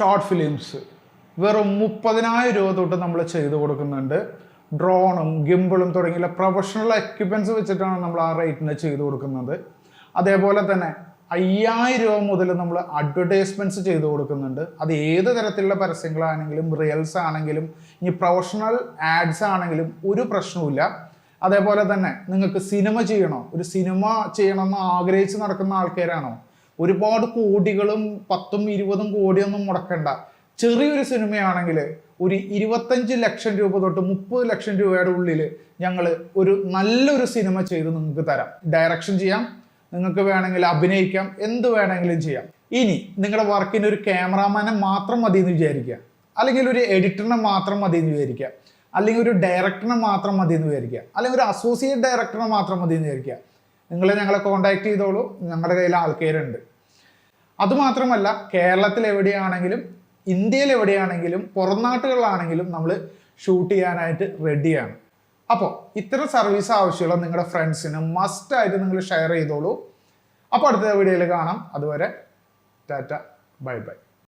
Short films വെറും 30,000 രൂപ തൊട്ട് നമ്മൾ ചെയ്തു കൊടുക്കുന്നുണ്ട്. ഡ്രോണും ഗിംബിളും തുടങ്ങിയ പ്രൊഫഷണൽ എക്യുപ്മെൻറ്റ്സ് വെച്ചിട്ടാണ് നമ്മൾ ആ റേറ്റിന് ചെയ്തു കൊടുക്കുന്നത്. അതേപോലെ തന്നെ 5,000 രൂപ മുതൽ നമ്മൾ അഡ്വർടൈസ്മെൻറ്റ്സ് ചെയ്തു കൊടുക്കുന്നുണ്ട്. അത് ഏത് തരത്തിലുള്ള പരസ്യങ്ങളാണെങ്കിലും റിയൽസ് ആണെങ്കിലും ഇനി പ്രൊഫഷണൽ ആഡ്സ് ആണെങ്കിലും ഒരു പ്രശ്നവുമില്ല. അതേപോലെ തന്നെ നിങ്ങൾക്ക് സിനിമ ചെയ്യണോ, ഒരു സിനിമ ചെയ്യണമെന്ന് ആഗ്രഹിച്ച് നടക്കുന്ന ആൾക്കാരാണോ, ഒരുപാട് കോടികളും 10ഉം 20ഉം കോടിയൊന്നും മുടക്കണ്ട. ചെറിയൊരു സിനിമയാണെങ്കിൽ ഒരു 25 ലക്ഷം രൂപ തൊട്ട് 30 ലക്ഷം രൂപയുടെ ഉള്ളിൽ ഞങ്ങൾ ഒരു നല്ലൊരു സിനിമ ചെയ്ത് നിങ്ങൾക്ക് തരാം. ഡയറക്ഷൻ ചെയ്യാം, നിങ്ങൾക്ക് വേണമെങ്കിൽ അഭിനയിക്കാം, എന്ത് വേണമെങ്കിലും ചെയ്യാം. ഇനി നിങ്ങളുടെ വർക്കിന് ഒരു ക്യാമറാമാനെ മാത്രം മതി എന്ന് വിചാരിക്കുക, അല്ലെങ്കിൽ ഒരു എഡിറ്ററിനെ മാത്രം മതി എന്ന് വിചാരിക്കുക, അല്ലെങ്കിൽ ഒരു ഡയറക്ടറിനെ മാത്രം മതി എന്ന് വിചാരിക്കുക, അല്ലെങ്കിൽ ഒരു അസോസിയേറ്റ് ഡയറക്ടറിനെ മാത്രം മതി എന്ന് വിചാരിക്കുക. നിങ്ങൾ ഞങ്ങളെ കോൺടാക്ട് ചെയ്തോളൂ, ഞങ്ങളുടെ കയ്യിൽ ആൾക്കാരുണ്ട്. അതുമാത്രമല്ല, കേരളത്തിൽ എവിടെയാണെങ്കിലും ഇന്ത്യയിൽ എവിടെയാണെങ്കിലും പുറം നാട്ടുകളിലാണെങ്കിലും നമ്മൾ ഷൂട്ട് ചെയ്യാനായിട്ട് റെഡിയാണ്. അപ്പോൾ ഇത്തരം സർവീസ് ആവശ്യമുള്ള നിങ്ങളുടെ ഫ്രണ്ട്സിന് മസ്റ്റായിട്ട് നിങ്ങൾ ഷെയർ ചെയ്തോളൂ. അപ്പോൾ അടുത്ത വീഡിയോയിൽ കാണാം. അതുവരെ ടാറ്റ, ബൈ ബൈ.